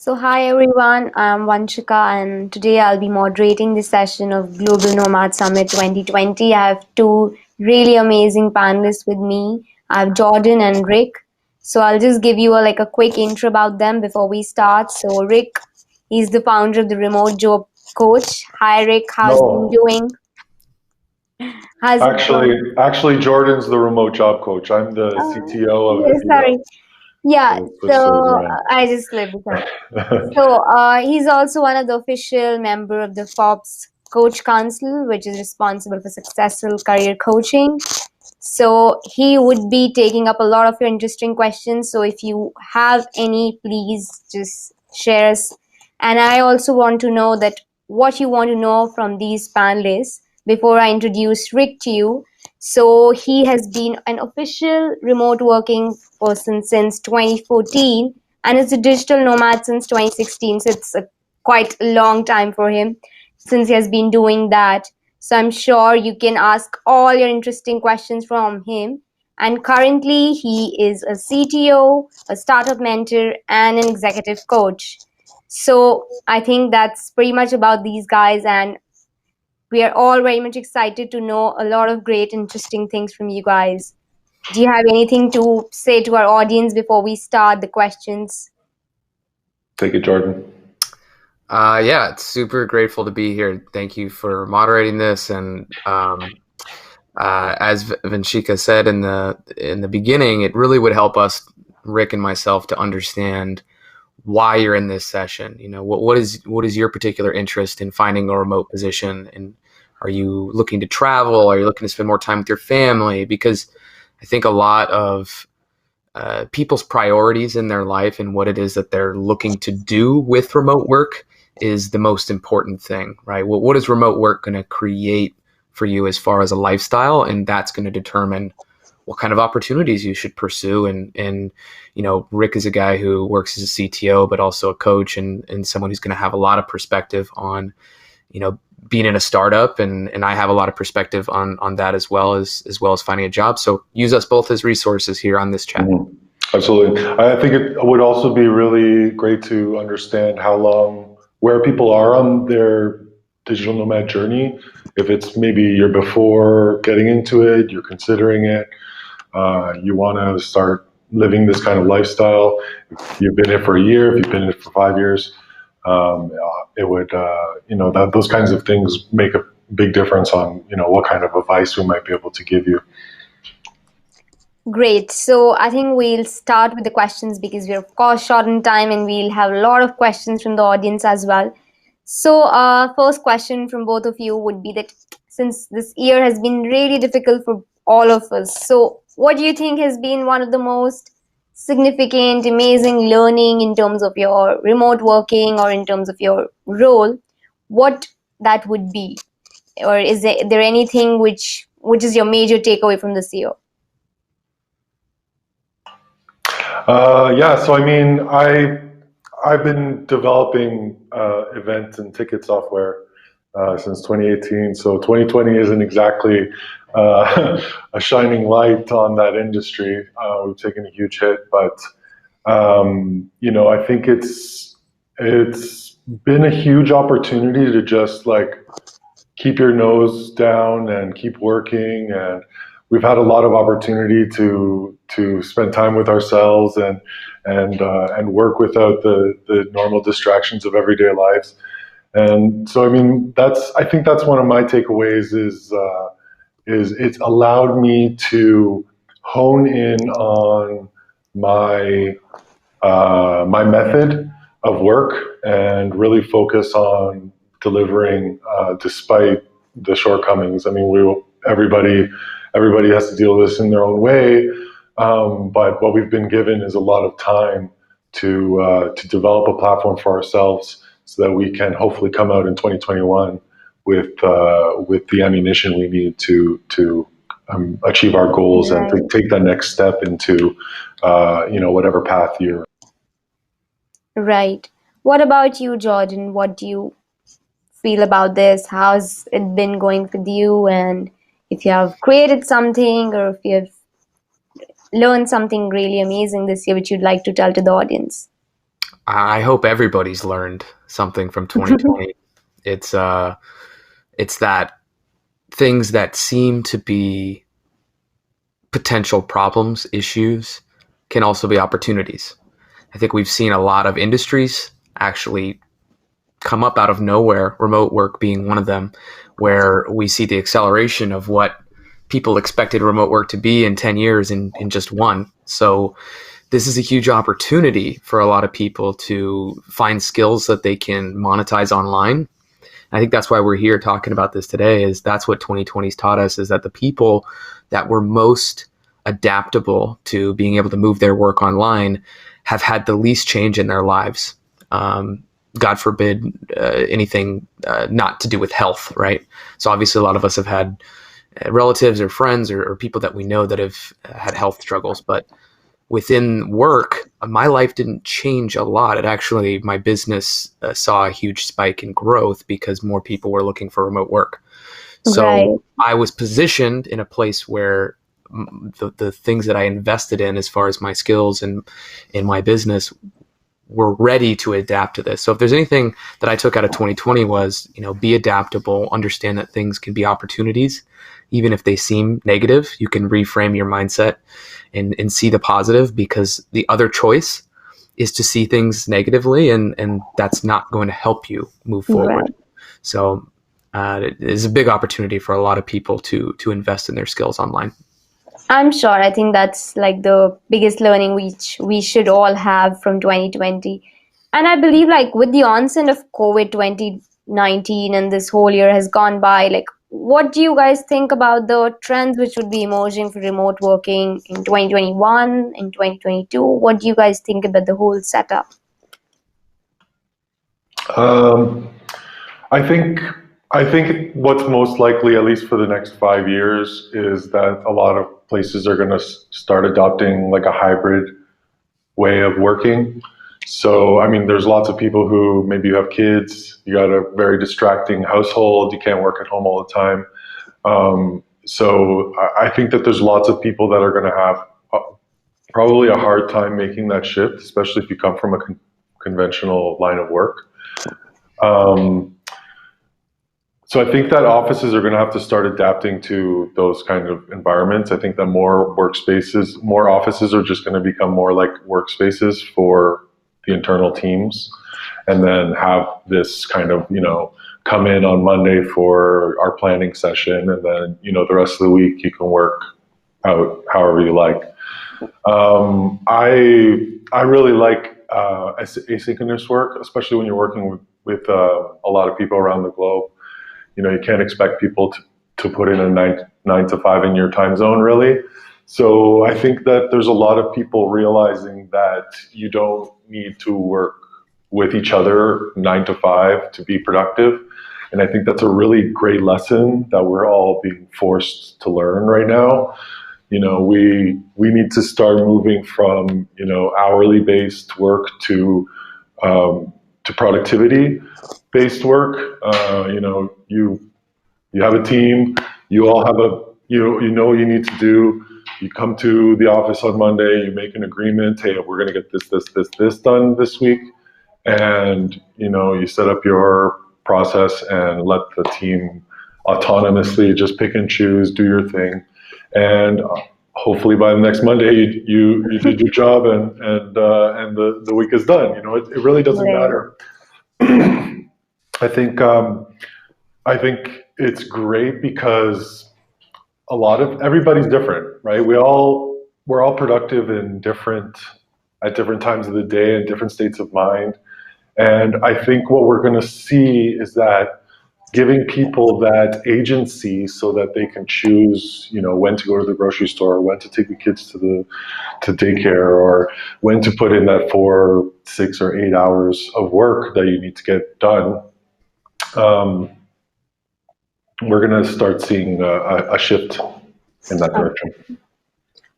So, hi everyone, I'm Vanshika, and today I'll be moderating this session of Global Nomad Summit 2020. I have two really amazing panelists with me. I have Jordan and Rick. So, I'll just give you a quick intro about them before we start. So, Rick, he's the founder of the Remote Job Coach. Hi, Rick, how's it been No, doing? How's it actually, going? actually, Jordan's the remote job coach. I'm the CTO of Yeah, the sorry. Yeah, so so switch those around. I just slipped the tongue. So he's also one of the official member of the Forbes Coach Council, which is responsible for successful career coaching. So he would be taking up a lot of your interesting questions. So if you have any, please just share us. And I also want to know that what you want to know from these panelists before I introduce Rick to you. So he has been an official remote working person since 2014 and is a digital nomad since 2016. So it's a quite a long time for him since he has been doing that. So I'm sure you can ask all your interesting questions from him. And currently, he is a CTO, a startup mentor, and an executive coach. So I think that's pretty much about these guys. And we are all very much excited to know a lot of great, interesting things from you guys. Do you have anything to say to our audience before we start the questions? Take it, Jordan. Yeah, it's super grateful to be here. Thank you for moderating this. And as Vanshika said in the beginning, it really would help us, Rick and myself, to understand why you're in this session. You know, what is your particular interest in finding a remote position, and are you looking to travel? Are you looking to spend more time with your family? Because I think a lot of people's priorities in their life and what it is that they're looking to do with remote work is the most important thing, right? What is remote work going to create for you as far as a lifestyle? And that's going to determine what kind of opportunities you should pursue. And Rick is a guy who works as a CTO, but also a coach and someone who's going to have a lot of perspective on, being in a startup. And I have a lot of perspective on that as well as finding a job. So use us both as resources here on this chat. Mhm. Absolutely. I think it would also be really great to understand where people are on their digital nomad journey. If it's maybe you're before getting into it, you're considering it, you want to start living this kind of lifestyle. If you've been in it for a year, if you've been in it for 5 years, it would, those kinds of things make a big difference on, what kind of advice we might be able to give you. Great. So I think we'll start with the questions because we're of course short on time and we'll have a lot of questions from the audience as well. So first question from both of you would be that since this year has been really difficult for all of us, so what do you think has been one of the most significant, amazing learning in terms of your remote working or in terms of your role? What that would be? Or is there anything which is your major takeaway from this year? Yeah, so I mean, I've been developing event and ticket software since 2018. So 2020 isn't exactly a shining light on that industry. We've taken a huge hit, but I think it's been a huge opportunity to just like keep your nose down and keep working. And we've had a lot of opportunity to spend time with ourselves and work without the normal distractions of everyday lives. And so, I mean, I think that's one of my takeaways is it's allowed me to hone in on my my method of work and really focus on delivering despite the shortcomings. I mean, everybody has to deal with this in their own way, but what we've been given is a lot of time to develop a platform for ourselves so that we can hopefully come out in 2021 with the ammunition we need to achieve our goals and to Right. take that next step into whatever path you're. Right. What about you, Jordan? What do you feel about this? How's it been going with you? And if you have created something or if you have learned something really amazing this year, which you'd like to tell to the audience? I hope everybody's learned something from 2020. It's that things that seem to be potential problems, issues, can also be opportunities. I think we've seen a lot of industries actually come up out of nowhere, remote work being one of them, where we see the acceleration of what people expected remote work to be in 10 years in just one. So this is a huge opportunity for a lot of people to find skills that they can monetize online. I think that's why we're here talking about this today, is that's what 2020's taught us, is that the people that were most adaptable to being able to move their work online have had the least change in their lives. God forbid anything not to do with health, right? So obviously a lot of us have had relatives or friends or people that we know that have had health struggles, but within work, my life didn't change a lot. It actually, my business saw a huge spike in growth because more people were looking for remote work. So Right. I was positioned in a place where the things that I invested in as far as my skills and in my business were ready to adapt to this. So if there's anything that I took out of 2020 was, be adaptable, understand that things can be opportunities. Even if they seem negative, you can reframe your mindset and see the positive, because the other choice is to see things negatively, and that's not going to help you move forward. Right. So it is a big opportunity for a lot of people to invest in their skills online. I'm sure. I think that's like the biggest learning which we should all have from 2020. And I believe like with the onset of COVID 2019 and this whole year has gone by, like what do you guys think about the trends which would be emerging for remote working in 2021, in 2022? What do you guys think about the whole setup? Um, I think I think what's most likely, at least for the next 5 years, is that a lot of places are going to start adopting like a hybrid way of working. So, I mean, there's lots of people who maybe you have kids, you got a very distracting household, you can't work at home all the time. So, I think that there's lots of people that are going to have probably a hard time making that shift, especially if you come from a conventional line of work. Um, So I think that offices are going to have to start adapting to those kind of environments. I think that more offices are just going to become more like workspaces for the internal teams, and then have this kind of, come in on Monday for our planning session, and then, the rest of the week you can work out however you like. I really like asynchronous work, especially when you're working with a lot of people around the globe. You can't expect people to put in a nine to five in your time zone, really. So I think that there's a lot of people realizing that you don't need to work with each other 9 to 5 to be productive. And I think that's a really great lesson that we're all being forced to learn right now. We need to start moving from, hourly based work to productivity based work. You have a team. You all have you know what you need to do. You come to the office on Monday. You make an agreement. Hey, we're going to get this done this week, and you set up your process and let the team autonomously just pick and choose, do your thing, and hopefully by the next Monday you did your job, and the week is done. It really doesn't Right. matter. I think I think it's great because everybody's different, right? We're all productive at different times of the day and different states of mind. And I think what we're going to see is that giving people that agency so that they can choose, when to go to the grocery store, when to take the kids to daycare, or when to put in that 4, 6, or 8 hours of work that you need to get done. Um, we're going to start seeing a shift in that direction.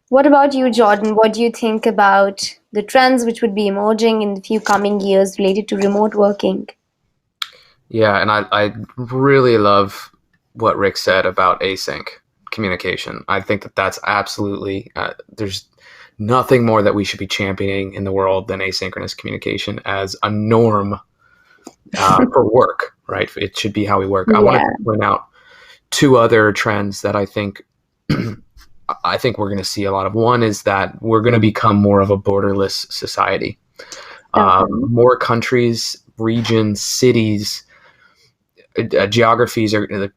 What about you, Jordan? What do you think about the trends which would be emerging in the few coming years related to remote working? Yeah, and I really love what Rick said about async communication. I think that that's absolutely there's nothing more that we should be championing in the world than asynchronous communication as a norm for work, right? It should be how we work. I wanted to point out two other trends that I think we're going to see a lot of. One is that we're going to become more of a borderless society. More countries, regions, cities, geographies, or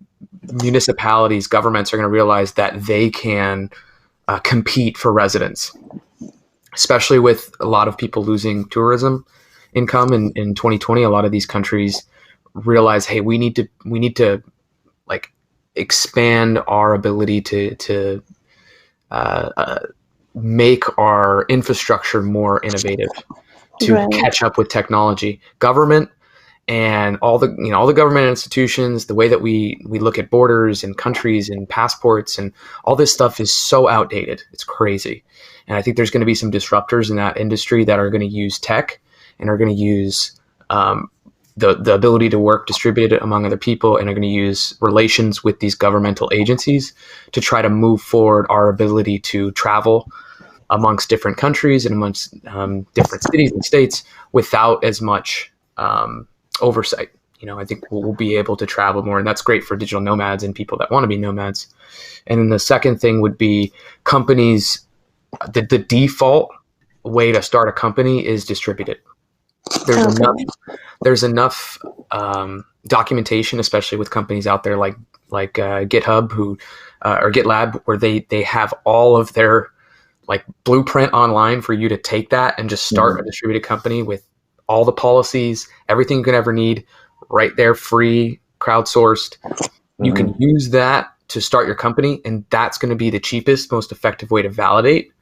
municipalities, governments are going to realize that they can compete for residents, especially with a lot of people losing tourism income in 2020. A lot of these countries realize, hey, we need to like expand our ability to make our infrastructure more innovative to catch up with technology. Government and all the government institutions, the way that we look at borders and countries and passports and all this stuff is so outdated. It's crazy. And I think there's going to be some disruptors in that industry that are going to use tech and are going to use the ability to work distributed among other people, and are going to use relations with these governmental agencies to try to move forward our ability to travel amongst different countries and amongst different cities and states without as much oversight. I think we'll be able to travel more, and that's great for digital nomads and people that want to be nomads. And then the second thing would be companies. The default way to start a company is distributed. There's enough documentation, especially with companies out there like GitHub or GitLab, where they have all of their like blueprint online for you to take that and just start a distributed company with all the policies, everything you can ever need, right there, free, crowdsourced. You can use that to start your company, and that's going to be the cheapest, most effective way to validate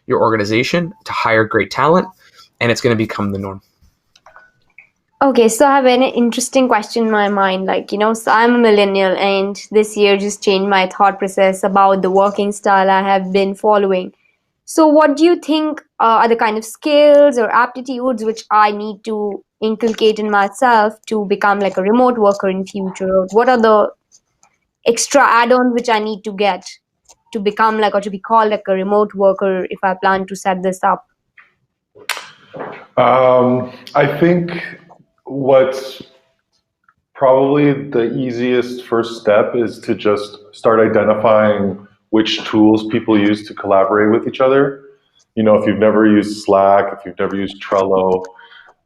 your organization, to hire great talent, and it's going to become the norm. Okay, so I have an interesting question in my mind. So I'm a millennial, and this year just changed my thought process about the working style I have been following. So what do you think are the kind of skills or aptitudes which I need to inculcate in myself to become like a remote worker in future? What are the extra add-ons which I need to get to become or to be called like a remote worker if I plan to set this up? I think what's probably the easiest first step is to just start identifying which tools people use to collaborate with each other. If you've never used Slack, if you've never used Trello,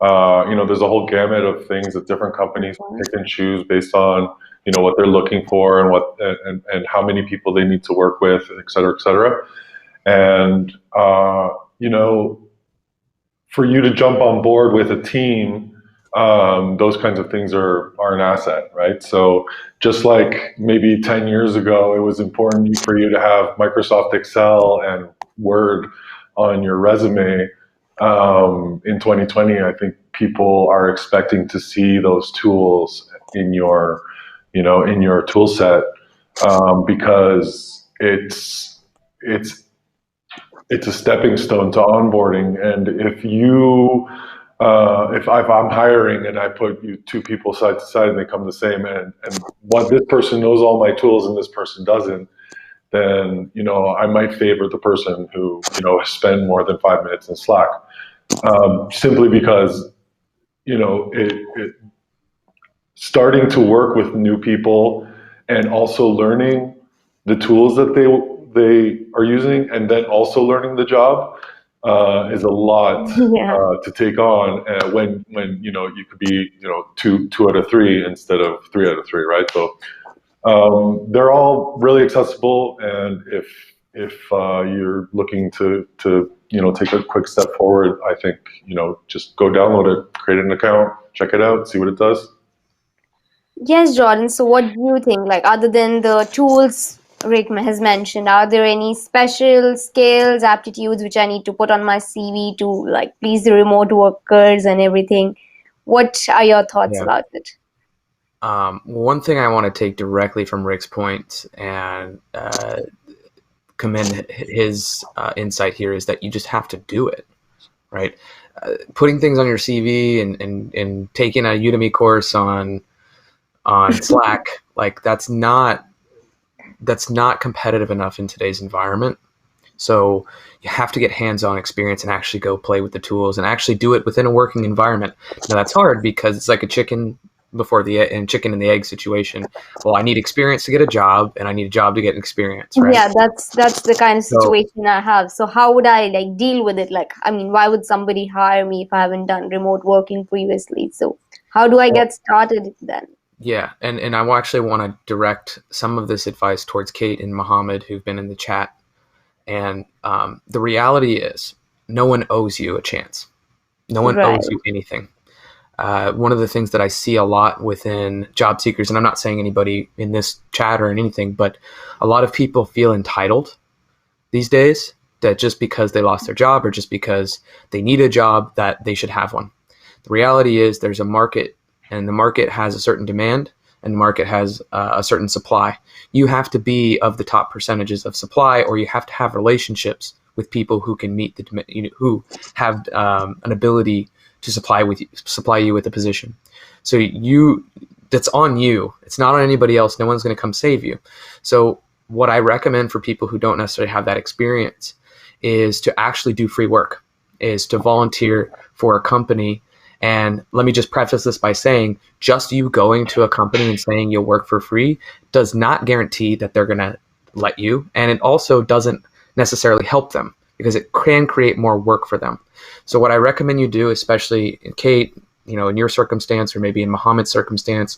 there's a whole gamut of things that different companies pick and choose based on what they're looking for and how many people they need to work with, et cetera, et cetera. And for you to jump on board with a team, those kinds of things are an asset, right? So just like maybe 10 years ago, it was important for you to have Microsoft Excel and Word on your resume. In 2020, I think people are expecting to see those tools in your tool set, because it's a stepping stone to onboarding. And if I'm hiring and I put you two people side to side and they come the same, and this person knows all my tools and this person doesn't, then I might favor the person who spend more than 5 minutes in Slack, simply because it starting to work with new people and also learning the tools that they are using, and then also learning the job is a lot to take on when you could be two out of three instead of 3 out of 3, right? So they're all really accessible, and if you're looking to take a quick step forward, I think just go download it, create an account, check it out, see what it does. Yes, Jordan. So what do you think? Other than the tools Rick has mentioned, are there any special skills, aptitudes which I need to put on my CV to please the remote workers and everything? What are your thoughts about it? One thing I want to take directly from Rick's point and commend his insight here is that you just have to do it, right? Putting things on your CV and taking a Udemy course on Slack, that's not competitive enough in today's environment. So you have to get hands-on experience and actually go play with the tools and actually do it within a working environment. Now that's hard because it's like a chicken and the egg situation. Well, I need experience to get a job, and I need a job to get experience, right? Yeah, that's the kind of So situation I have. So how would I like deal with it? Like, I mean, why would somebody hire me if I haven't done remote working previously? So how do I get started then? yeah, and I actually want to direct some of this advice towards Kate and Mohammed, who've been in the chat. And the reality is, no one owes you a chance. No one Right. owes you anything. One of the things that I see a lot within job seekers, and I'm not saying anybody in this chat or anything, but a lot of people feel entitled these days that just because they lost their job or just because they need a job that they should have one. The reality is there's a market, and the market has a certain demand, and the market has a certain supply. You have to be of the top percentages of supply, or you have to have relationships with people who can meet the demand, who have an ability to supply you with a position. So that's on you. It's not on anybody else. No one's going to come save you. So what I recommend for people who don't necessarily have that experience is to actually do free work, is to volunteer for a company. And let me just preface this by saying, just you going to a company and saying you'll work for free does not guarantee that they're going to let you. And it also doesn't necessarily help them because it can create more work for them. So what I recommend you do, especially in Kate, in your circumstance, or maybe in Mohammed's circumstance,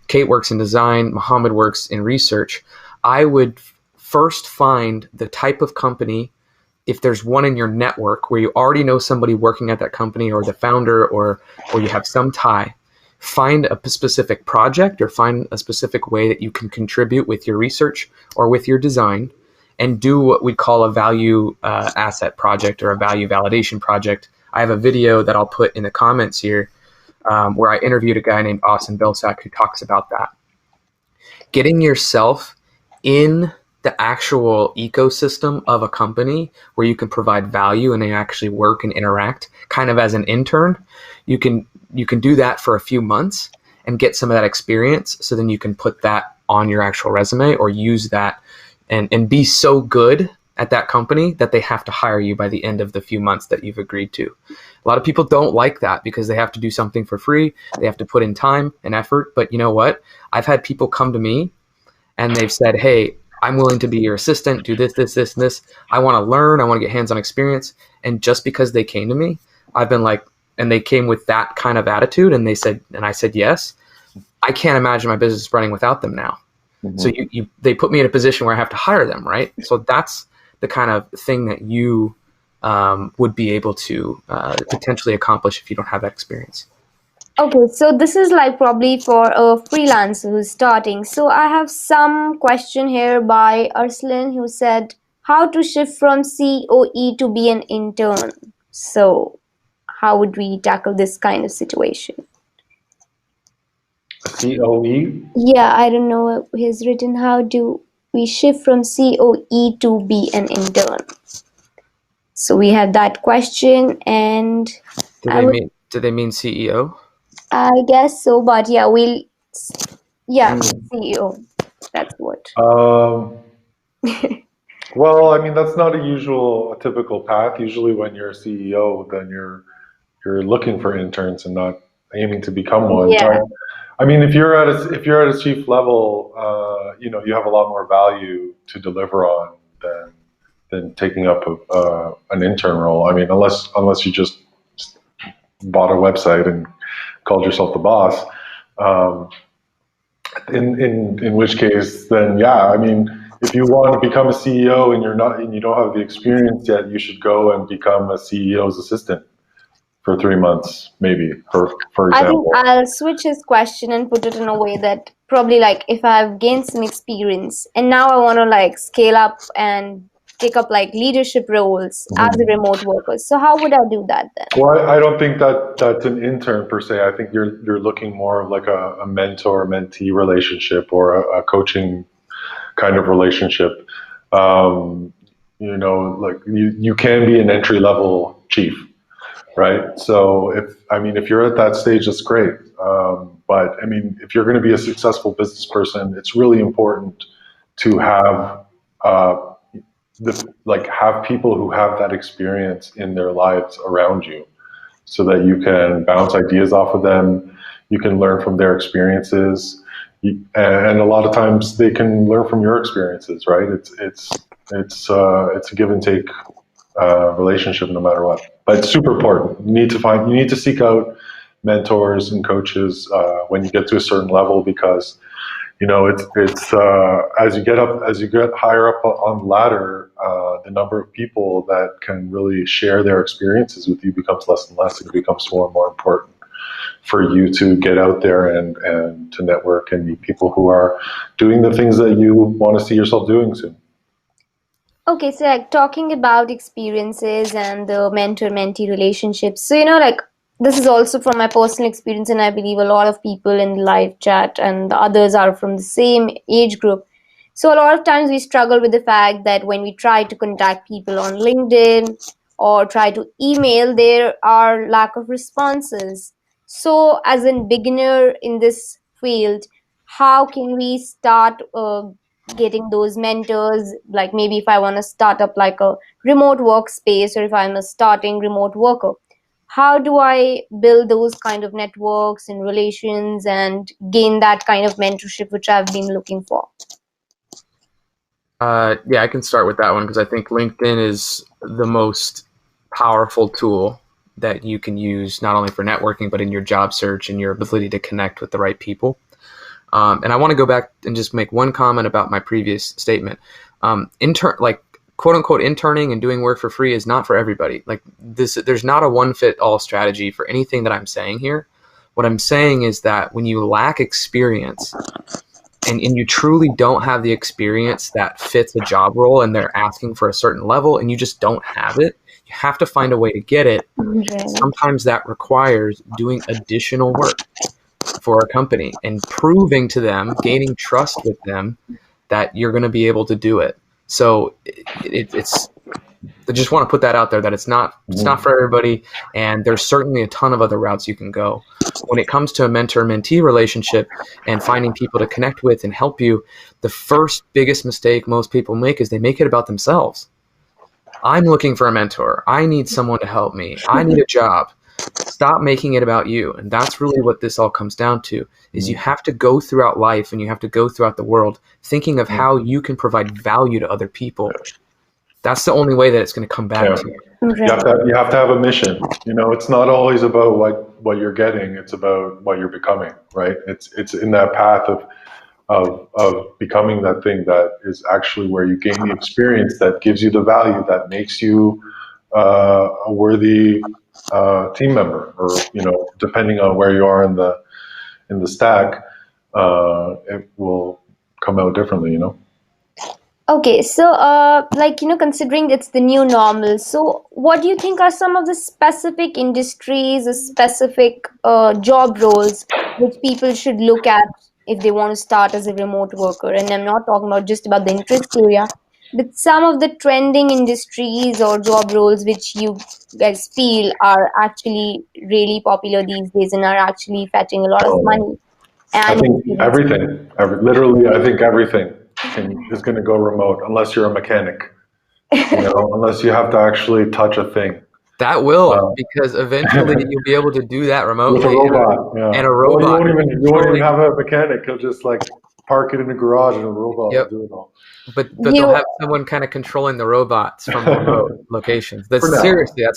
Kate works in design, Mohammed works in research. I would first find the type of company, if there's one in your network where you already know somebody working at that company or the founder or you have some tie, find a specific project or find a specific way that you can contribute with your research or with your design and do what we call a value asset project or a value validation project. I have a video that I'll put in the comments here where I interviewed a guy named Austin Belsack who talks about that. Getting yourself in the actual ecosystem of a company where you can provide value and they actually work and interact kind of as an intern, you can do that for a few months and get some of that experience. So then you can put that on your actual resume or use that and be so good at that company that they have to hire you by the end of the few months that you've agreed to. A lot of people don't like that because they have to do something for free. They have to put in time and effort. But you know what? I've had people come to me and they've said, hey, I'm willing to be your assistant, do this, this, this, and this. I want to learn. I want to get hands-on experience. And just because they came to me, I've been like, and they came with that kind of attitude and I said, yes, I can't imagine my business running without them now. Mm-hmm. So they put me in a position where I have to hire them, right? So that's the kind of thing that you would be able to potentially accomplish if you don't have that experience. Okay, so this is like probably for a freelancer who's starting. So I have some question here by Arslan who said, how to shift from COE to be an intern? So how would we tackle this kind of situation? COE? Yeah, I don't know. He's written, how do we shift from COE to be an intern? So we have that question, and do they mean CEO? I guess so, but yeah, CEO. That's what. Well, I mean, that's not a typical path. Usually when you're a CEO, then you're looking for interns and not aiming to become one. Yeah. But, I mean, if you're at a chief level, you have a lot more value to deliver on than taking up an intern role. I mean, unless you just bought a website and called yourself the boss. In which case, then yeah, I mean, if you want to become a CEO and you don't have the experience yet, you should go and become a CEO's assistant for 3 months, maybe, for example. I think I'll switch his question and put it in a way that probably like if I've gained some experience and now I want to like scale up and take up like leadership roles as a remote worker. So how would I do that then? Well, I don't think that's an intern per se. I think you're looking more of like a mentor-mentee relationship or a coaching kind of relationship. Like you can be an entry-level chief, right? So if you're at that stage, that's great. But I mean, if you're going to be a successful business person, it's really important to have have people who have that experience in their lives around you, so that you can bounce ideas off of them. You can learn from their experiences, and a lot of times they can learn from your experiences. Right? It's a give and take relationship, no matter what. But it's super important. You need to seek out mentors and coaches when you get to a certain level, because it's as you get higher up on the ladder, the number of people that can really share their experiences with you becomes less and less. It becomes more and more important for you to get out there and to network and meet people who are doing the things that you want to see yourself doing soon. Okay, so like talking about experiences and the mentor-mentee relationships. So, this is also from my personal experience, and I believe a lot of people in the live chat and the others are from the same age group. So a lot of times we struggle with the fact that when we try to contact people on LinkedIn or try to email, there are lack of responses. So as a beginner in this field, how can we start getting those mentors? Like maybe if I want to start up like a remote workspace, or if I'm a starting remote worker, how do I build those kind of networks and relations and gain that kind of mentorship which I've been looking for? Yeah, I can start with that one because I think LinkedIn is the most powerful tool that you can use not only for networking, but in your job search and your ability to connect with the right people. And I want to go back and just make one comment about my previous statement. Quote unquote interning and doing work for free is not for everybody. Like this, there's not a one fit all strategy for anything that I'm saying here. What I'm saying is that when you lack experience and you truly don't have the experience that fits a job role and they're asking for a certain level and you just don't have it, you have to find a way to get it. Sometimes that requires doing additional work for a company and proving to them, gaining trust with them that you're going to be able to do it. So it's I just want to put that out there that it's not for everybody, and there's certainly a ton of other routes you can go. When it comes to a mentor-mentee relationship and finding people to connect with and help you, the first biggest mistake most people make is they make it about themselves. I'm looking for a mentor. I need someone to help me. I need a job. Stop making it about you. And that's really what this all comes down to, is you have to go throughout life and you have to go throughout the world thinking of how you can provide value to other people. That's the only way that it's going to come back to you. You have to have a mission. It's not always about what you're getting. It's about what you're becoming, right? It's in that path of becoming that thing that is actually where you gain the experience that gives you the value that makes you a worthy team member, or depending on where you are in the stack, it will come out differently. Okay, so considering it's the new normal, so what do you think are some of the specific industries or specific job roles which people should look at if they want to start as a remote worker? And I'm not talking about just about the interest area, but some of the trending industries or job roles which you guys feel are actually really popular these days and are actually fetching a lot of money. I think everything. Literally, I think everything is going to go remote unless you're a mechanic. Unless you have to actually touch a thing. That will, because eventually you'll be able to do that remotely. With a robot, and a robot. Well, you won't even have a mechanic. He'll just park it in the garage and a robot will do it all. But they'll have someone kind of controlling the robots from remote locations. That's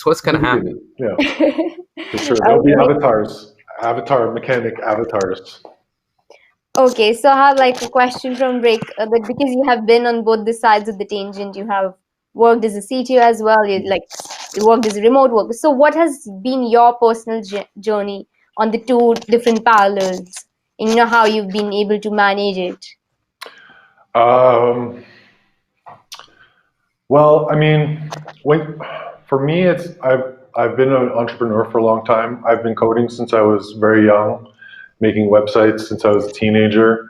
what's going to happen. Yeah, for sure. There'll be mechanic avatars. Okay, so I have a question from Rick, that because you have been on both the sides of the tangent, you have worked as a CTO as well, you worked as a remote worker. So what has been your personal journey on the two different parallels, and how you've been able to manage it? Well, I mean, for me, I've been an entrepreneur for a long time. I've been coding since I was very young, making websites since I was a teenager.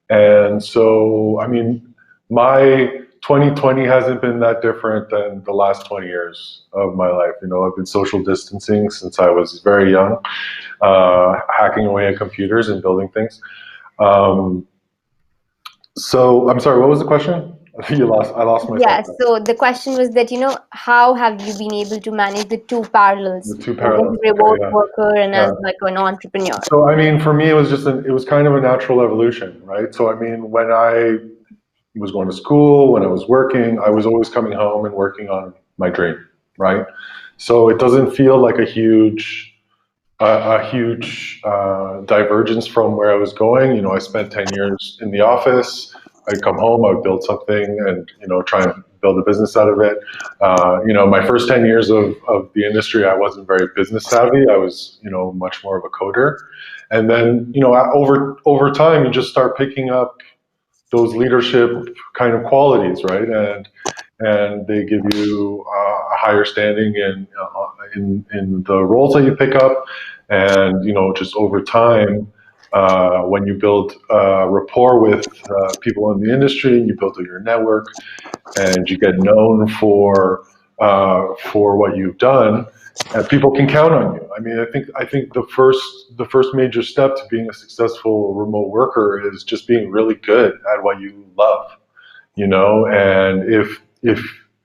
And so, I mean, my 2020 hasn't been that different than the last 20 years of my life. I've been social distancing since I was very young, hacking away at computers and building things. So, I'm sorry, what was the question? I lost myself. Yeah, so the question was that, how have you been able to manage the two parallels, The two both as parallels. a Okay, remote yeah, worker and yeah. as like an entrepreneur? So I mean, for me, it was it was kind of a natural evolution, right? So I mean, when I was going to school, when I was working, I was always coming home and working on my dream, right? So it doesn't feel like a huge divergence from where I was going. You know, I spent 10 years in the office. I'd come home, I would build something and, try and build a business out of it. My first 10 years of the industry, I wasn't very business savvy. I was, much more of a coder. And then, over time, you just start picking up those leadership kind of qualities, right? And they give you a higher standing in the roles that you pick up, and just over time, when you build rapport with people in the industry, you build your network, and you get known for what you've done, and people can count on you. I mean, I think the first major step to being a successful remote worker is just being really good at what you love, and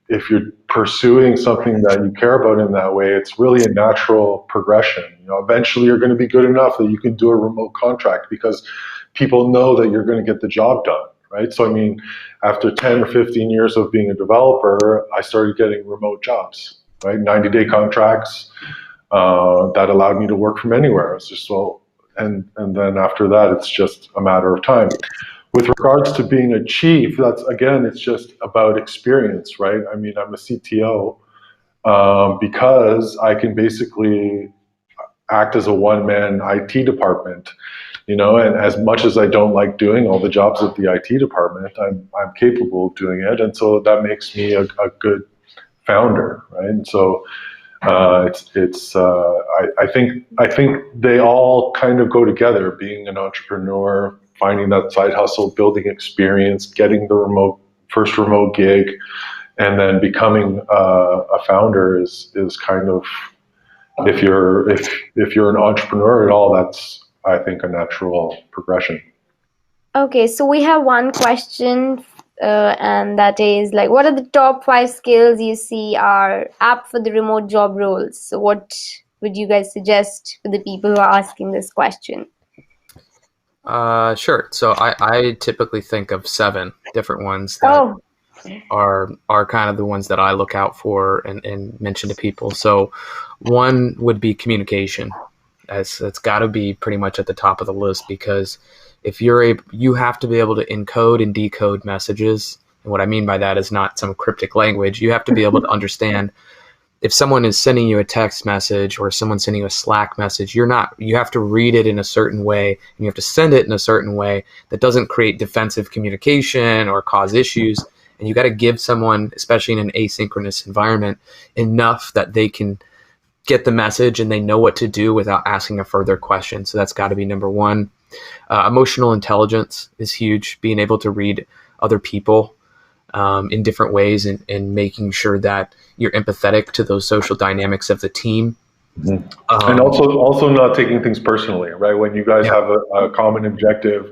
if you're pursuing something that you care about in that way, it's really a natural progression. Eventually you're going to be good enough that you can do a remote contract because people know that you're going to get the job done, right? So I mean, after 10 or 15 years of being a developer, I started getting remote jobs, right? 90-day contracts that allowed me to work from anywhere. It's just and then after that, it's just a matter of time. With regards to being a chief, it's just about experience, right? I mean, I'm a CTO because I can basically act as a one-man IT department, and as much as I don't like doing all the jobs of the IT department, I'm capable of doing it, and so that makes me a good founder, right? And so I think they all kind of go together. Being an entrepreneur, finding that side hustle, building experience, getting the first remote gig, and then becoming a founder is kind of, if you're an entrepreneur at all, that's, I think, a natural progression. Okay, so we have one question, and that is like, what are the top 5 skills you see are apt for the remote job roles? So, what would you guys suggest for the people who are asking this question? Sure. So I typically think of 7 different ones that are kind of the ones that I look out for and mention to people. So one would be communication. That's got to be pretty much at the top of the list, because if you have to be able to encode and decode messages. And what I mean by that is not some cryptic language. You have to be able to understand if someone is sending you a text message or someone's sending you a Slack message. You have to read it in a certain way, and you have to send it in a certain way that doesn't create defensive communication or cause issues. And you got to give someone, especially in an asynchronous environment, enough that they can get the message and they know what to do without asking a further question. So that's got to be number one. Emotional intelligence is huge. Being able to read other people in different ways, and making sure that you're empathetic to those social dynamics of the team. Mm-hmm. And also not taking things personally, right? When you guys have a common objective,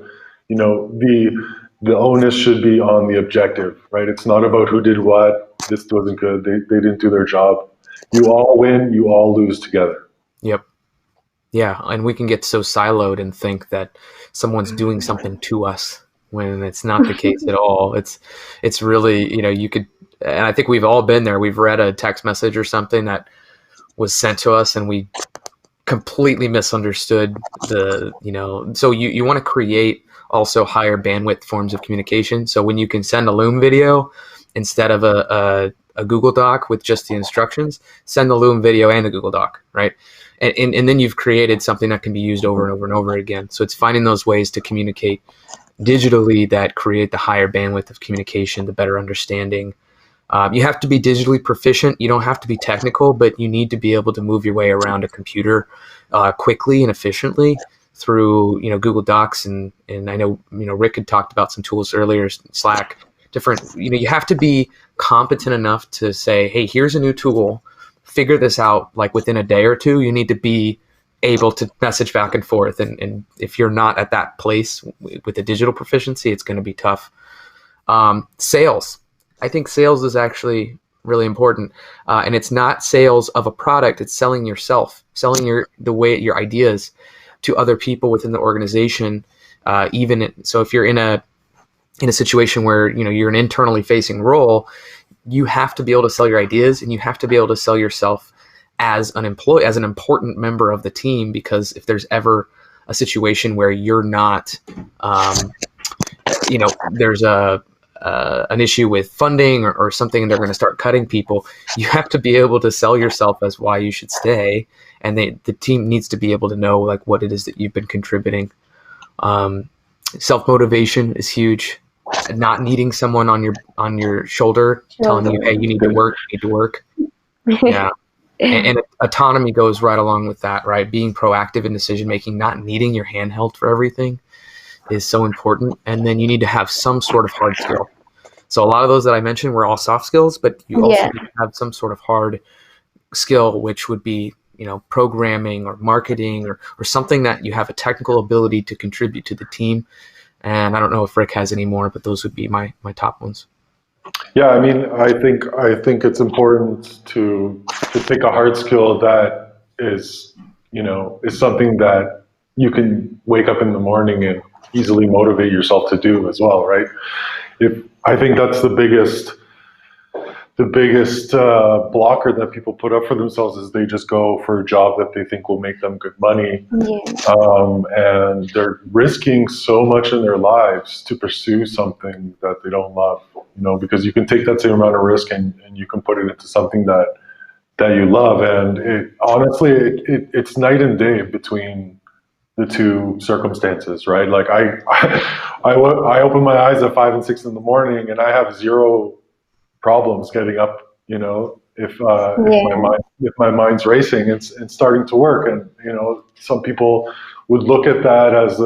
the onus should be on the objective, right? It's not about who did what. This wasn't good. They didn't do their job. You all win, you all lose together. Yep. Yeah, and we can get so siloed and think that someone's doing something to us when it's not the case at all. It's really, you could, and I think we've all been there. We've read a text message or something that was sent to us and we completely misunderstood so you want to create also higher bandwidth forms of communication. So when you can send a Loom video instead of a Google Doc with just the instructions, send the Loom video and the Google Doc, right? And then you've created something that can be used over and over and over again. So it's finding those ways to communicate digitally that create the higher bandwidth of communication, the better understanding. You have to be digitally proficient. You don't have to be technical, but you need to be able to move your way around a computer quickly and efficiently through Google Docs, and I know Rick had talked about some tools earlier, Slack, different. You have to be competent enough to say, hey, here's a new tool. Figure this out like within a day or two. You need to be able to message back and forth, and if you're not at that place with the digital proficiency, it's going to be tough. Sales. I think sales is actually really important, and it's not sales of a product. It's selling yourself, selling your ideas to other people within the organization. So if you're in a situation where you're an internally facing role, you have to be able to sell your ideas, and you have to be able to sell yourself as an employee, as an important member of the team. Because if there's ever a situation where you're not, there's an issue with funding or something, and they're going to start cutting people, you have to be able to sell yourself as why you should stay, and the team needs to be able to know like what it is that you've been contributing. Self-motivation is huge. Not needing someone on your shoulder telling you, hey, you need to work. Yeah. And autonomy goes right along with that, right? Being proactive in decision making, not needing your hand held for everything is so important. And then you need to have some sort of hard skill. So a lot of those that I mentioned were all soft skills, but you also need to have some sort of hard skill, which would be, programming or marketing or something that you have a technical ability to contribute to the team. And I don't know if Rick has any more, but those would be my top ones. Yeah, I mean, I think it's important to pick a hard skill that is something that you can wake up in the morning and easily motivate yourself to do as well, right? I think that's the biggest blocker that people put up for themselves is they just go for a job that they think will make them good money. And they're risking so much in their lives to pursue something that they don't love, because you can take that same amount of risk and you can put it into something that you love. And it's night and day between the two circumstances, right? Like I open my eyes at 5 and 6 in the morning and I have zero problems getting up, if my mind's racing and starting to work. And some people would look at that as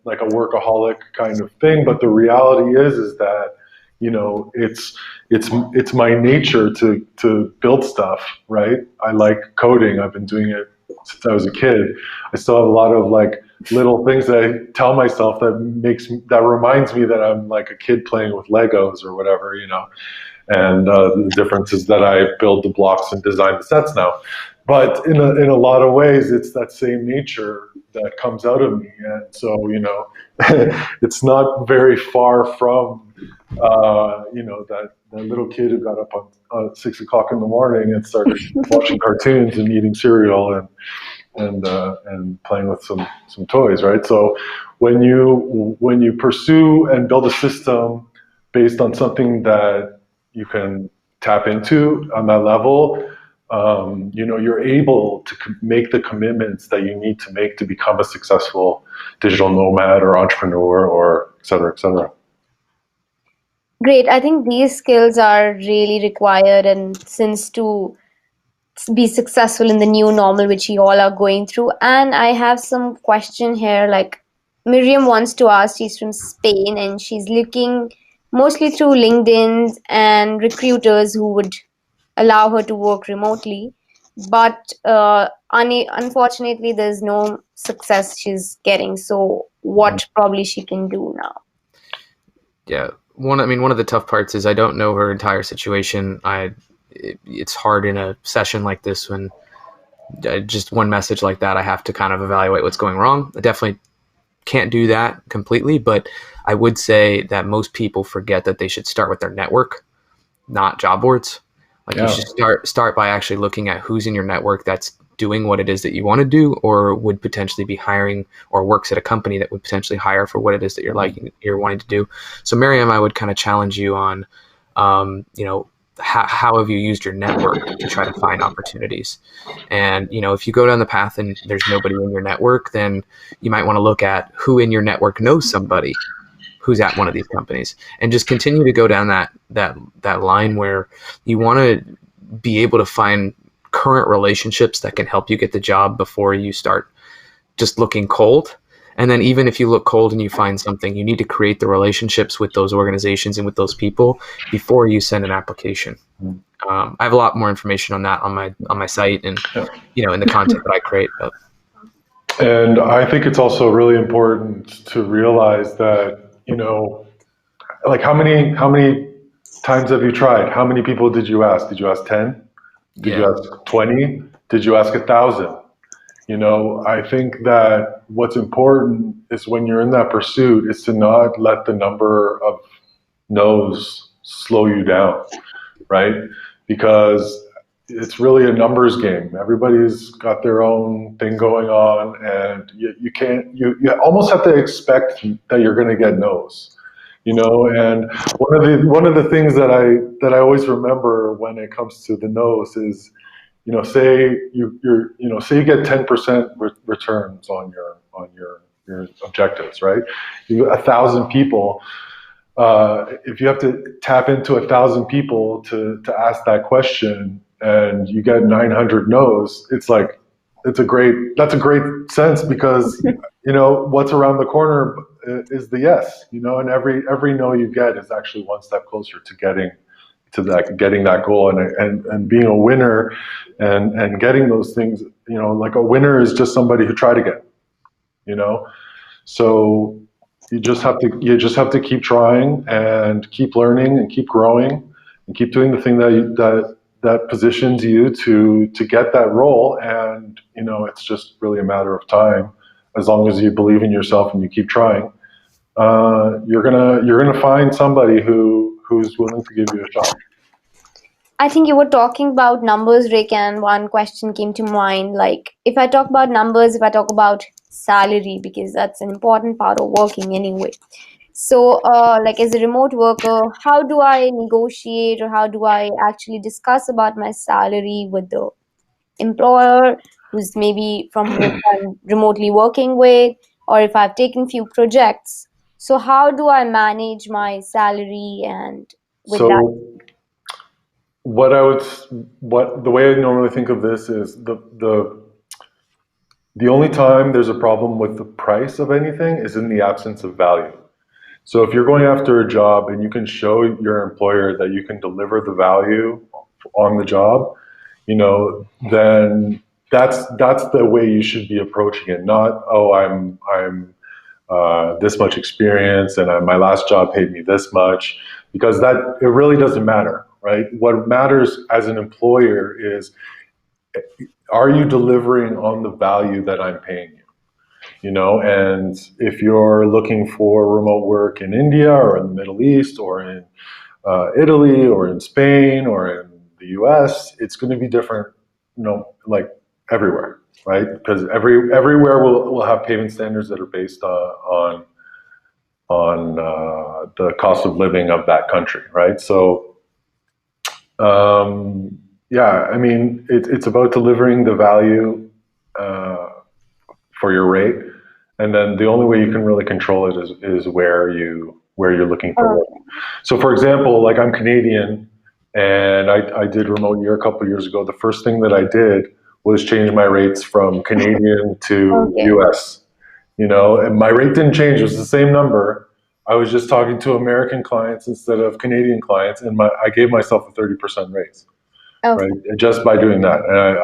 like a workaholic kind of thing, but the reality is that it's my nature to build stuff, right? I like coding. I've been doing it since I was a kid. I still have a lot of like little things that I tell myself that reminds me that I'm like a kid playing with Legos or whatever, And the difference is that I build the blocks and design the sets now. But in a lot of ways, it's that same nature that comes out of me. And so, it's not very far from, that little kid who got up on 6 o'clock in the morning and started watching cartoons and eating cereal and playing with some toys, right? So when you pursue and build a system based on something that you can tap into on that level, you're able to make the commitments that you need to make to become a successful digital nomad or entrepreneur or et cetera, et cetera. Great. I think these skills are really required, and since to be successful in the new normal, which you all are going through. And I have some question here. Like Miriam wants to ask, she's from Spain and she's looking mostly through LinkedIn and recruiters who would allow her to work remotely. But unfortunately, there's no success she's getting. So what probably she can do now? Yeah. One of the tough parts is I don't know her entire situation. It's hard in a session like this when just one message like that, I have to kind of evaluate what's going wrong. I definitely can't do that completely, but I would say that most people forget that they should start with their network, not job boards. You should start by actually looking at who's in your network that's doing what it is that you want to do, or would potentially be hiring, or works at a company that would potentially hire for what it is that you're wanting to do. So Miriam, I would kind of challenge you on, how have you used your network to try to find opportunities? And, if you go down the path and there's nobody in your network, then you might want to look at who in your network knows somebody who's at one of these companies, and just continue to go down that line where you want to be able to find current relationships that can help you get the job before you start just looking cold. And then even if you look cold and you find something, you need to create the relationships with those organizations and with those people before you send an application. I have a lot more information on that on my site and in the content that I create. And I think it's also really important to realize that like how many times have you tried? How many people did you ask? Did you ask 10? Did you Yeah. ask 20? Did you ask 1,000? I think that what's important is when you're in that pursuit is to not let the number of no's slow you down, right? Because it's really a numbers game. Everybody's got their own thing going on, and you can't. You almost have to expect that you're going to get no's. And one of the things that I always remember when it comes to the no's is, say say you get 10% returns on your objectives, right? You 1,000 people. If you have to tap into 1,000 people to ask that question and you get 900 no's, that's a great sense, because what's around the corner is the yes, and every no you get is actually one step closer to getting that goal, and being a winner, and getting those things. Like a winner is just somebody who tried again. you know so you just have to keep trying and keep learning and keep growing and keep doing the thing that positions you to get that role. And it's just really a matter of time. As long as you believe in yourself and you keep trying, you're gonna find somebody who's willing to give you a shot. I think you were talking about numbers, Rick, and one question came to mind. Like, if I talk about numbers, if I talk about salary, because that's an important part of working anyway. So, like as a remote worker, how do I negotiate, or how do I actually discuss about my salary with the employer who's maybe from whom I'm remotely working with, or if I've taken few projects? So, how do I manage my salary and with that? So what the way I normally think of this is the only time there's a problem with the price of anything is in the absence of value. So if you're going after a job and you can show your employer that you can deliver the value on the job, then that's the way you should be approaching it. Not, oh, I'm this much experience, and my last job paid me this much, because that it really doesn't matter, right? What matters as an employer is, are you delivering on the value that I'm paying you? And if you're looking for remote work in India or in the Middle East or in Italy or in Spain or in the US, it's going to be different, like everywhere, right? Because everywhere will have payment standards that are based on the cost of living of that country, right? So, yeah, I mean, it's about delivering the value for your rate, and then the only way you can really control it is where you're looking for work. So, for example, like I'm Canadian, and I did remote year a couple of years ago. The first thing that I did was change my rates from Canadian to Okay. US. And my rate didn't change; it was the same number. I was just talking to American clients instead of Canadian clients, and I gave myself a 30% raise, Okay. right? Just by doing that, and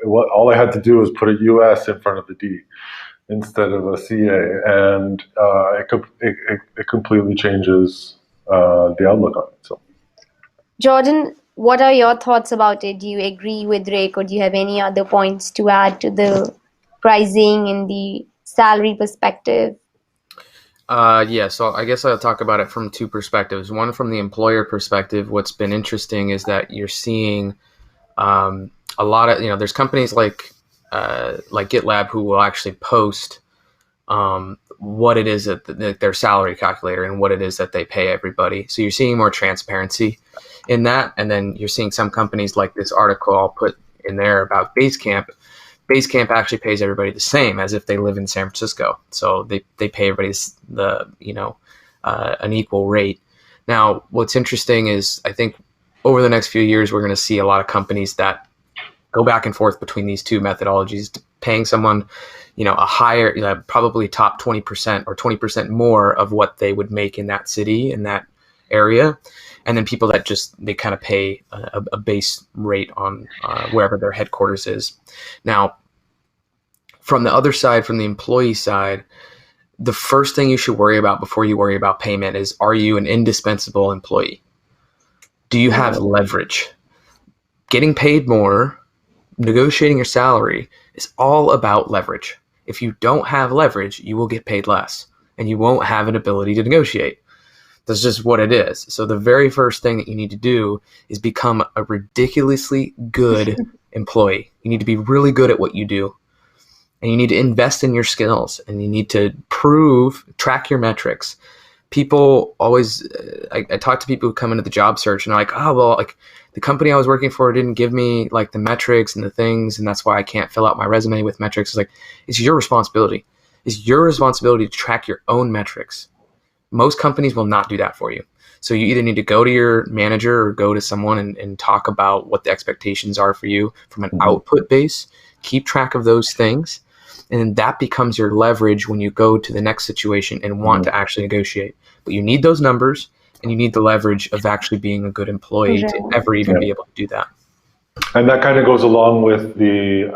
all I had to do was put a US in front of the D instead of a CA, and it completely changes the outlook on it. So, Jordan, what are your thoughts about it? Do you agree with Rick, or do you have any other points to add to the pricing and the salary perspective? Yeah, so I guess I'll talk about it from two perspectives. One, from the employer perspective, what's been interesting is that you're seeing a lot of, there's companies like GitLab who will actually post what it is that their salary calculator and what it is that they pay everybody. So you're seeing more transparency in that. And then you're seeing some companies like this article I'll put in there about Basecamp. Basecamp actually pays everybody the same as if they live in San Francisco. So they pay everybody an equal rate. Now, what's interesting is I think over the next few years, we're going to see a lot of companies that go back and forth between these two methodologies, paying someone, a higher, probably top 20% or 20% more of what they would make in that city, in that area. And then people that they kind of pay a base rate on wherever their headquarters is. Now, from the other side, from the employee side, the first thing you should worry about before you worry about payment is, are you an indispensable employee? Do you have leverage? Getting paid more, negotiating your salary is all about leverage. If you don't have leverage, you will get paid less and you won't have an ability to negotiate. That's just what it is. So the very first thing that you need to do is become a ridiculously good employee. You need to be really good at what you do. And you need to invest in your skills, and you need to track your metrics. People always, I talk to people who come into the job search and they're like, oh, well, like the company I was working for didn't give me like the metrics and the things, and that's why I can't fill out my resume with metrics. It's like, it's your responsibility. It's your responsibility to track your own metrics. Most companies will not do that for you. So you either need to go to your manager or go to someone and talk about what the expectations are for you from an output base. Keep track of those things. And that becomes your leverage when you go to the next situation and want to actually negotiate. But you need those numbers, and you need the leverage of actually being a good employee to ever even be able to do that. And that kind of goes along with the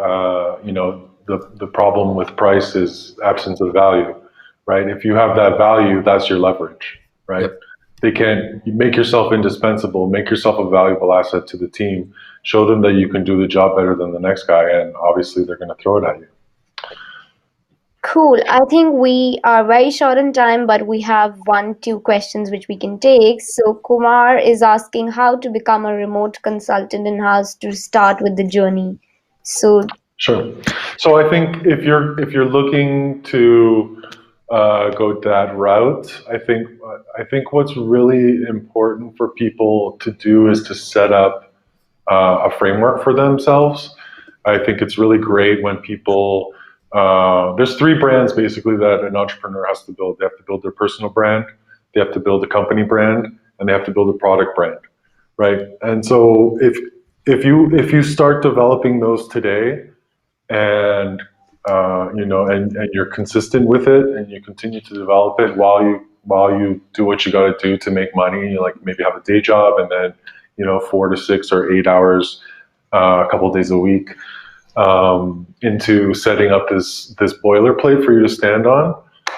problem with price is absence of value, right? If you have that value, that's your leverage, right? Yep. You make yourself indispensable, make yourself a valuable asset to the team, show them that you can do the job better than the next guy, and obviously they're going to throw it at you. Cool. I think we are very short on time, but we have 1-2 questions which we can take. So Kumar is asking how to become a remote consultant and how to start with the journey. So sure. So I think if you're looking to go that route, I think what's really important for people to do is to set up a framework for themselves. I think it's really great when people there's 3 brands basically that an entrepreneur has to build. They have to build their personal brand, they have to build a company brand, and they have to build a product brand, right? And so if you start developing those today, and and you're consistent with it, and you continue to develop it while you do what you got to do to make money, you like maybe have a day job and then 4 to 6 or 8 hours a couple of days a week into setting up this boilerplate for you to stand on.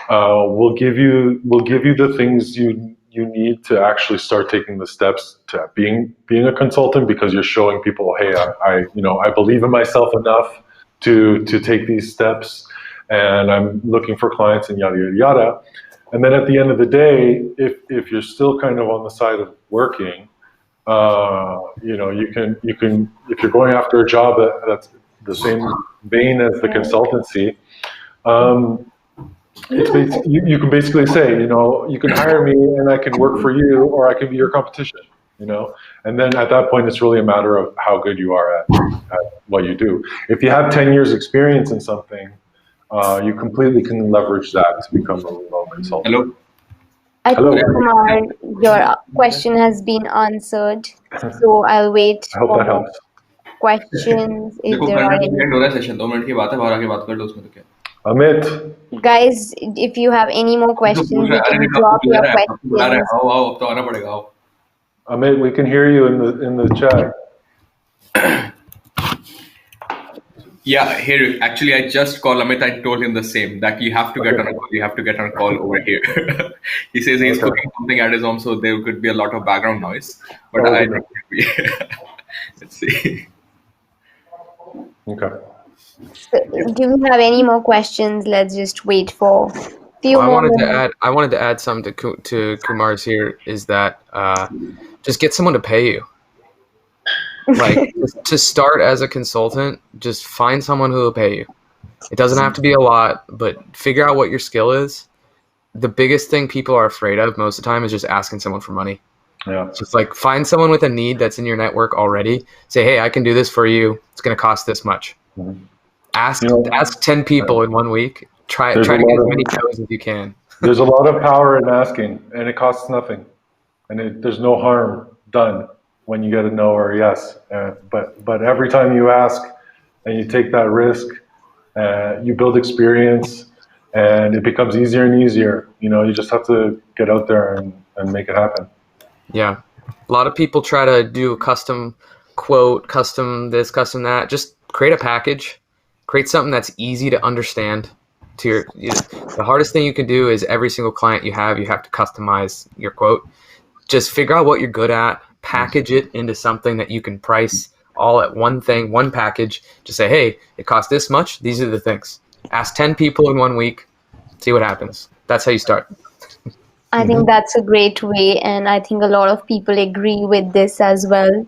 We'll give you the things you need to actually start taking the steps to being a consultant, because you're showing people, hey, I believe in myself enough to take these steps, and I'm looking for clients, and yada yada yada. And then at the end of the day, if you're still kind of on the side of working, you can if you're going after a job that's the same vein as the consultancy, you can basically say, you can hire me and I can work for you, or I can be your competition, and then at that point it's really a matter of how good you are at what you do. If you have 10 years experience in something, you completely can leverage that to become a remote consultant. Hello. I think, Kumar, your question has been answered. So I'll wait I hope for that helps. questions if देखो there are current any. And हो रहा है session 2 minute की बात है बाहर आके बात कर लो उसमें तो क्या Amit, Guys, if you have any more तो questions, पूछ you रहा है can अरे नहीं drop your आपको बुला रहा है questions. आओ अब तो आना पड़ेगा आओ Amit, we can hear you in the chat. Yeah, here actually I just called Amit. I told him the same, that you have to get on a call. You have to get on a call over here. He says he's cooking something at his home, so there could be a lot of background noise. But I think let's see. Okay. So, do we have any more questions? Let's just wait for few Well, more minutes. I wanted to add something to Kumar's here, is that just get someone to pay you. Like, to start as a consultant, just find someone who will pay you. It doesn't have to be a lot, but figure out what your skill is. The biggest thing people are afraid of most of the time is just asking someone for money. Yeah. Just like find someone with a need that's in your network already. Say, hey, I can do this for you. It's going to cost this much. Mm-hmm. Ask 10 people in 1 week. Try to get as many no's as you can. There's a lot of power in asking, and it costs nothing, and there's no harm done when you get a no or a yes. But every time you ask and you take that risk, you build experience, and it becomes easier and easier. You just have to get out there and make it happen. Yeah. A lot of people try to do a custom quote, custom this, custom that. Just create a package. Create something that's easy to understand. The hardest thing you can do is every single client you have to customize your quote. Just figure out what you're good at, package it into something that you can price all at one package. Just say, hey, it costs this much. These are the things. Ask 10 people in 1 week, see what happens. That's how you start. I think that's a great way, and I think a lot of people agree with this as well,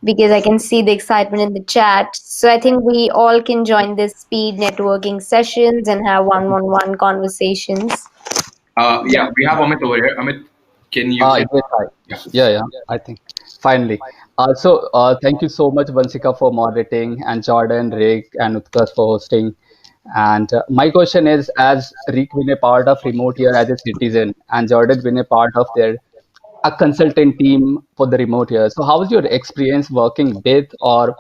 because I can see the excitement in the chat. So I think we all can join this speed networking sessions and have one-on-one conversations. Yeah, we have Amit over here. Amit, can you? Yes, yeah, I think finally. Thank you so much, Vansika, for moderating, and Jordan, Rick, and Utkarsh for hosting. And my question is, as Rick been a part of remote here as a citizen, and Jordan been a part of their a consultant team for the remote here. So how was your experience working with or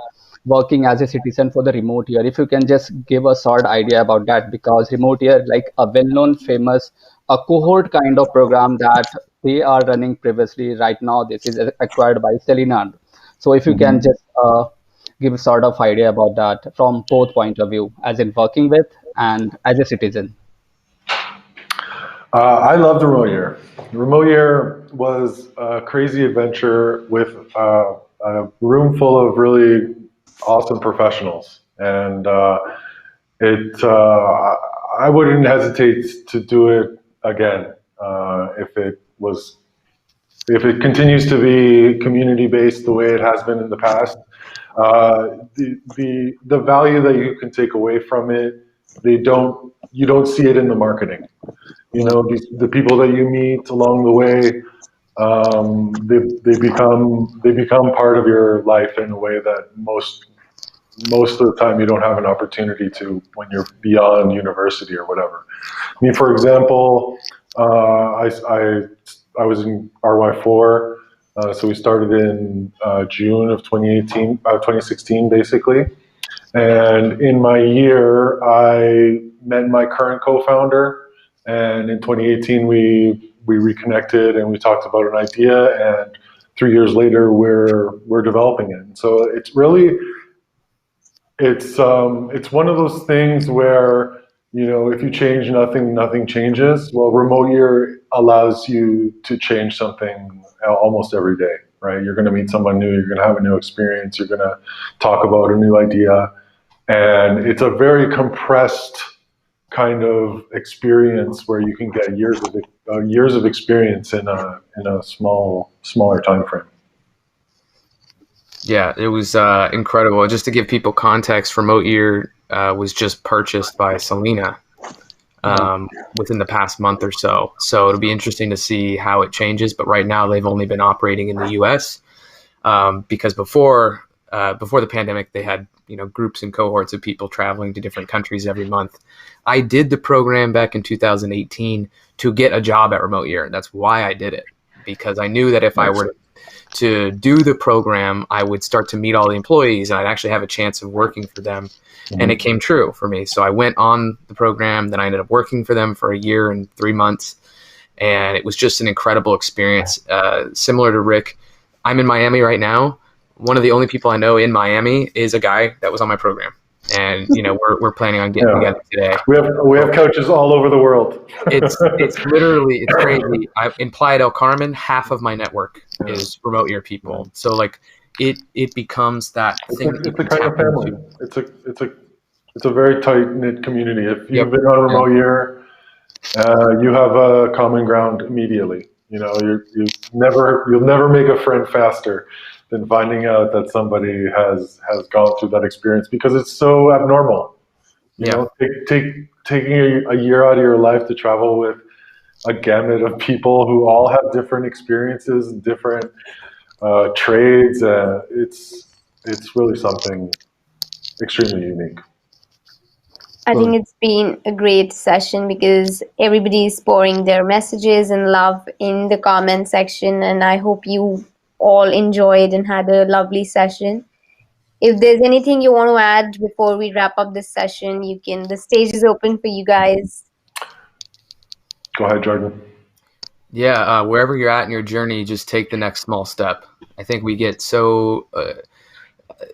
working as a citizen for the remote year? If you can just give a short idea about that, because remote year, like a well-known, famous, a cohort kind of program that they are running previously. Right now, this is acquired by Selena. So if you can just give a sort of idea about that from both point of view, as in working with and as a citizen. I loved Remote Year. Remote Year was a crazy adventure with a room full of really awesome professionals, and I wouldn't hesitate to do it again if it continues to be community based the way it has been in the past. The value that you can take away from it, you don't see it in the marketing. You know, the people that you meet along the way, they become part of your life in a way that most of the time you don't have an opportunity to when you're beyond university or whatever. I mean, for example, I was in RY4, so we started in June of 2016, basically. And in my year, I met my current co-founder, and in 2018 we reconnected and we talked about an idea, and 3 years later we're developing it. And so it's one of those things where, you know, if you change nothing, nothing changes. Well, remote year allows you to change something almost every day, right? You're going to meet someone new, you're going to have a new experience, you're going to talk about a new idea, and it's a very compressed kind of experience where you can get years of experience in a smaller time frame. Yeah, it was incredible. Just to give people context, Remote Year was just purchased by Selena within the past month or so. So it'll be interesting to see how it changes. But right now, they've only been operating in the U.S. Because before the pandemic, they had groups and cohorts of people traveling to different countries every month. I did the program back in 2018 to get a job at Remote Year. That's why I did it, because I knew that if I were to do the program, I would start to meet all the employees and I'd actually have a chance of working for them. Mm-hmm. And it came true for me. So I went on the program, then I ended up working for them for a year and 3 months. And it was just an incredible experience. Similar to Rick, I'm in Miami right now. One of the only people I know in Miami is a guy that was on my program. And we're planning on getting together today. We have coaches all over the world. It's crazy. In Playa del Carmen, half of my network is Remote Year people. So like it becomes that thing. It's a kind of family. It's a very tight knit community. If you've been on Remote Year, you have a common ground immediately. You'll never make a friend faster than finding out that somebody has gone through that experience, because it's so abnormal. Taking a year out of your life to travel with a gamut of people who all have different experiences and different trades. It's really something extremely unique. I think it's been a great session because everybody is pouring their messages and love in the comment section, and I hope you all enjoyed and had a lovely session. If there's anything you want to add before we wrap up this session, you can. The stage is open for you guys. Go ahead, Jordan. Yeah, wherever you're at in your journey, just take the next small step. I think we get so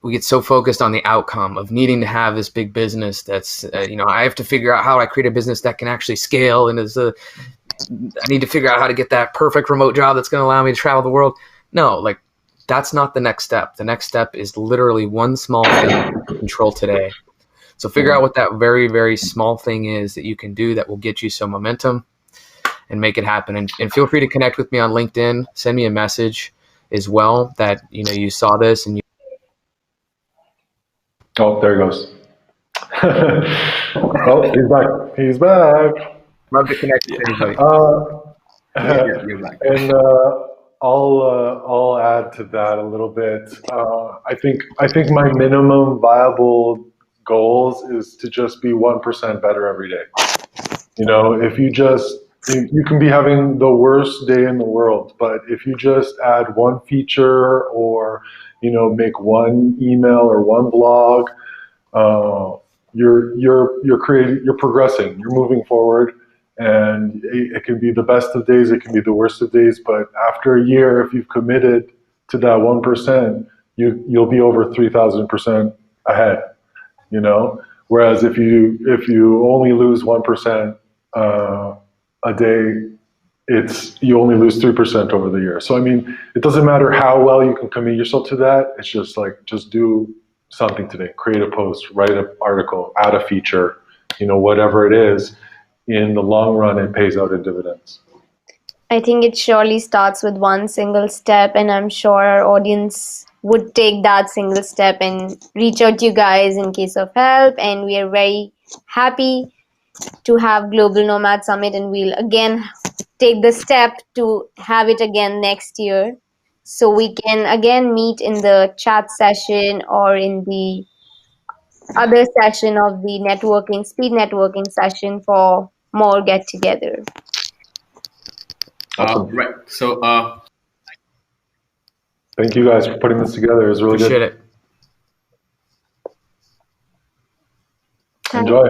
we get so focused on the outcome of needing to have this big business that's, I have to figure out how I create a business that can actually scale. And I need to figure out how to get that perfect remote job that's going to allow me to travel the world. No, like that's not the next step. The next step is literally one small thing you can control today. So figure out what that very, very small thing is that you can do that will get you some momentum and make it happen. And feel free to connect with me on LinkedIn. Send me a message as well that, you saw this and Oh, there he goes. Oh, he's back. He's back. love to connect with anybody. You're back. And I'll add to that a little bit. I think my minimum viable goals is to just be 1% better every day. If you can be having the worst day in the world, but if you just add one feature or make one email or one blog, you're creating, you're progressing, you're moving forward. And it can be the best of days, it can be the worst of days, but after a year, if you've committed to that 1%, you'll be over 3,000% ahead. Whereas if you only lose 1% a day, you only lose 3% over the year. So I mean, it doesn't matter how well you can commit yourself to that. It's just do something today. Create a post, write an article, add a feature, whatever it is. In the long run, it pays out in dividends. I think it surely starts with one single step, and I'm sure our audience would take that single step and reach out to you guys in case of help. And we are very happy to have Global Nomad Summit, and we'll again take the step to have it again next year. So we can again meet in the chat session or in the other session of the speed networking session for more get together. Right. So thank you guys for putting this together. It was really Appreciate good. it. Enjoy.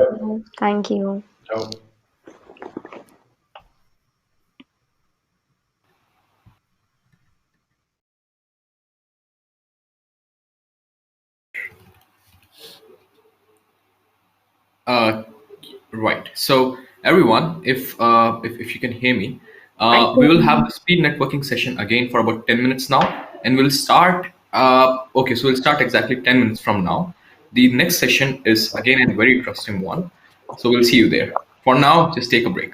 Thank you. Ciao. Right. So everyone, if you can hear me, we will have the speed networking session again for about 10 minutes now, and we'll start. Okay, so we'll start exactly 10 minutes from now. The next session is again a very interesting one, so we'll see you there. For now, just take a break.